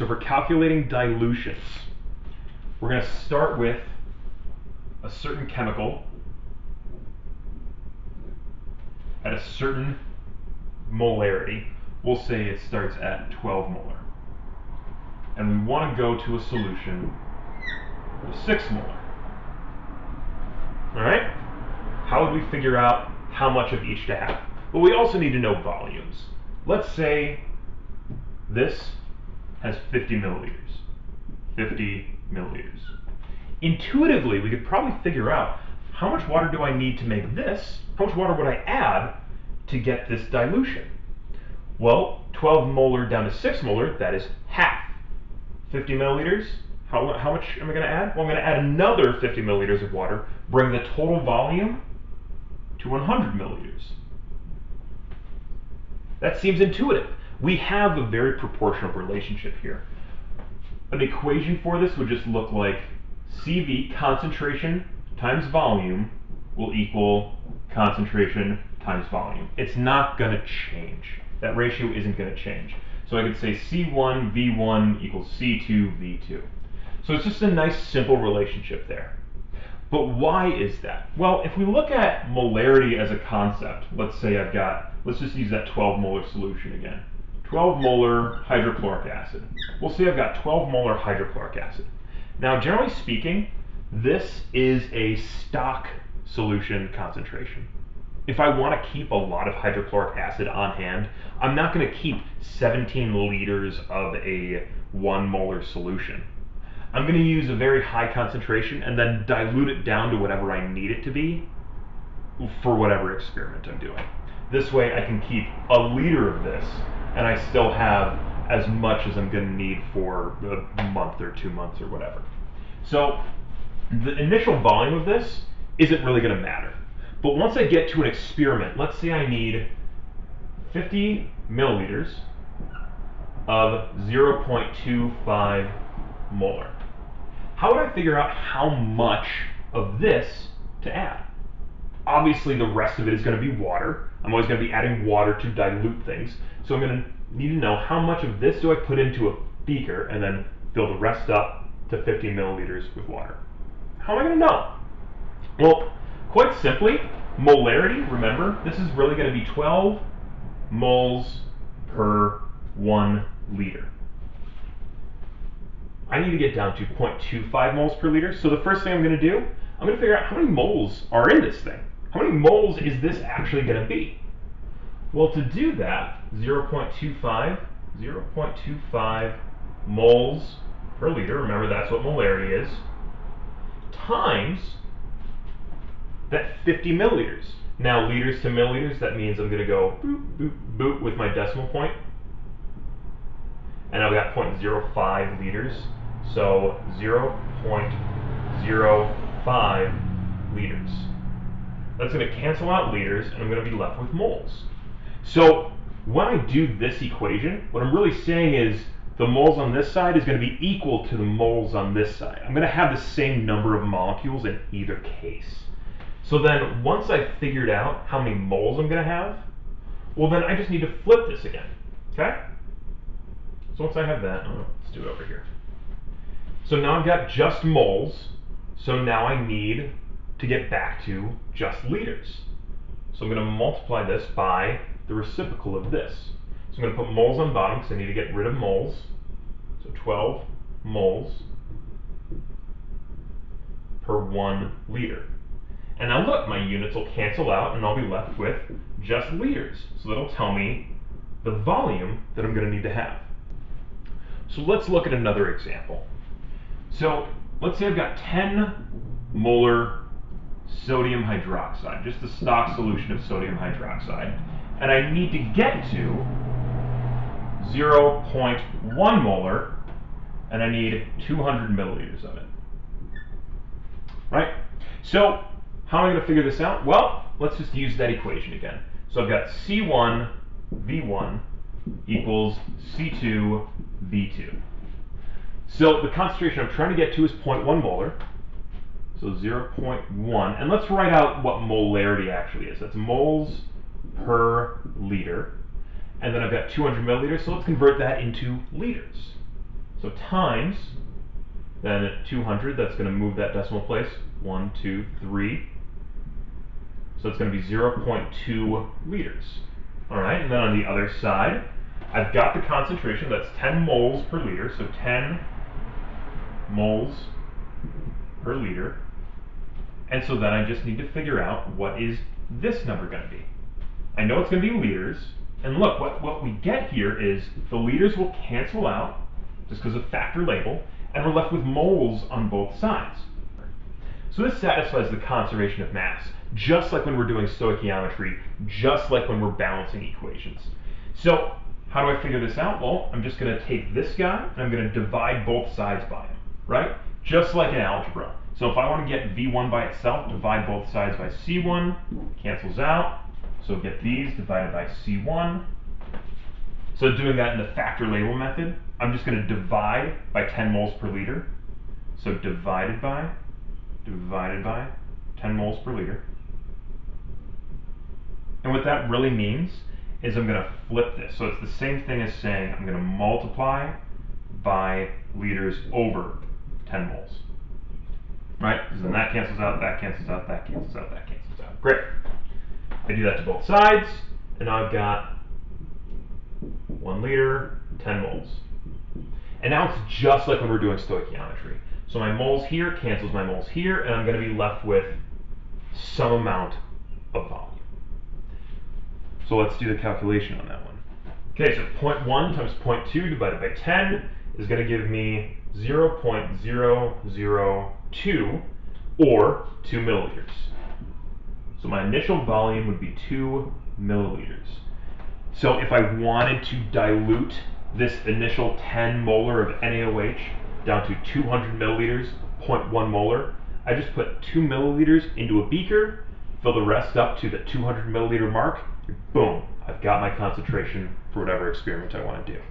So for calculating dilutions, we're going to start with a certain chemical at a certain molarity. We'll say it starts at 12 molar. And we want to go to a solution of 6 molar. All right? How would we figure out how much of each to have? Well, we also need to know volumes. Let's say this has 50 milliliters. 50 milliliters. Intuitively, we could probably figure out how much water do I need to make this? How much water would I add to get this dilution? Well, 12 molar down to 6 molar, that is half. 50 milliliters, how much am I going to add? Well, I'm going to add another 50 milliliters of water, bring the total volume to 100 milliliters. That seems intuitive. We have a very proportional relationship here. An equation for this would just look like CV, concentration times volume, will equal concentration times volume. It's not going to change. That ratio isn't going to change. So I could say C1 V1 equals C2 V2. So it's just a nice simple relationship there. But why is that? Well, if we look at molarity as a concept, let's say let's just use that 12 molar solution again. 12 molar hydrochloric acid. We'll say I've got 12 molar hydrochloric acid. Now, generally speaking, this is a stock solution concentration. If I want to keep a lot of hydrochloric acid on hand, I'm not going to keep 17 liters of a 1 molar solution. I'm going to use a very high concentration and then dilute it down to whatever I need it to be for whatever experiment I'm doing. This way I can keep a liter of this and I still have as much as I'm going to need for a month or 2 months or whatever. So the initial volume of this isn't really going to matter. But once I get to an experiment, let's say I need 50 milliliters of 0.25 molar. How would I figure out how much of this to add? Obviously, the rest of it is going to be water. I'm always going to be adding water to dilute things. So I'm going to need to know how much of this do I put into a beaker and then fill the rest up to 50 milliliters with water. How am I going to know? Well, quite simply, molarity, remember, this is really going to be 12 moles per 1 liter. I need to get down to 0.25 moles per liter. So the first thing I'm going to do, I'm going to figure out how many moles are in this thing. How many moles is this actually going to be? Well, to do that, 0.25 moles per liter, remember that's what molarity is, times that 50 milliliters. Now, liters to milliliters, that means I'm going to go boop, boop, boop with my decimal point. And I've got 0.05 liters. So 0.05 liters. That's going to cancel out liters, and I'm going to be left with moles. So when I do this equation, what I'm really saying is the moles on this side is going to be equal to the moles on this side. I'm going to have the same number of molecules in either case. So then once I've figured out how many moles I'm going to have, well then I just need to flip this again. Okay? So once I have that, let's do it over here. So now I've got just moles, so now I need to get back to just liters. So I'm going to multiply this by the reciprocal of this. So I'm going to put moles on bottom because I need to get rid of moles. So 12 moles per 1 liter. And now look, my units will cancel out and I'll be left with just liters. So that'll tell me the volume that I'm going to need to have. So let's look at another example. So let's say I've got 10 molar sodium hydroxide, just a stock solution of sodium hydroxide, and I need to get to 0.1 molar, and I need 200 milliliters of it. Right? So how am I going to figure this out? Well, let's just use that equation again. So I've got C1 V1 equals C2 V2. So the concentration I'm trying to get to is 0.1 molar. So 0.1. And let's write out what molarity actually is. That's moles per liter. And then I've got 200 milliliters, so let's convert that into liters. So times, then at 200, that's going to move that decimal place. 1, 2, 3. So it's going to be 0.2 liters. All right, and then on the other side, I've got the concentration, that's 10 moles per liter, so 10 moles per liter. And so then I just need to figure out what is this number going to be. I know it's going to be liters, and look, what we get here is the liters will cancel out, just because of factor label, and we're left with moles on both sides. So this satisfies the conservation of mass, just like when we're doing stoichiometry, just like when we're balancing equations. So how do I figure this out? Well, I'm just going to take this guy, and I'm going to divide both sides by him, right? Just like in algebra. So if I want to get V1 by itself, divide both sides by C1, cancels out. So get these divided by C1. So doing that in the factor label method, I'm just going to divide by 10 moles per liter. So divided by 10 moles per liter. And what that really means is I'm going to flip this. So it's the same thing as saying I'm going to multiply by liters over 10 moles. Right? Because then that cancels out, that cancels out, that cancels out, that cancels out. Great. I do that to both sides, and now I've got 1 liter, 10 moles. And now it's just like when we're doing stoichiometry. So my moles here cancels my moles here, and I'm going to be left with some amount of volume. So let's do the calculation on that one. Okay, so 0.1 times 0.2 divided by 10 is going to give me 0.002, or 2 milliliters. So my initial volume would be 2 milliliters. So if I wanted to dilute this initial 10 molar of NaOH down to 200 milliliters, 0.1 molar, I just put 2 milliliters into a beaker, fill the rest up to the 200 milliliter mark, boom, I've got my concentration for whatever experiment I want to do.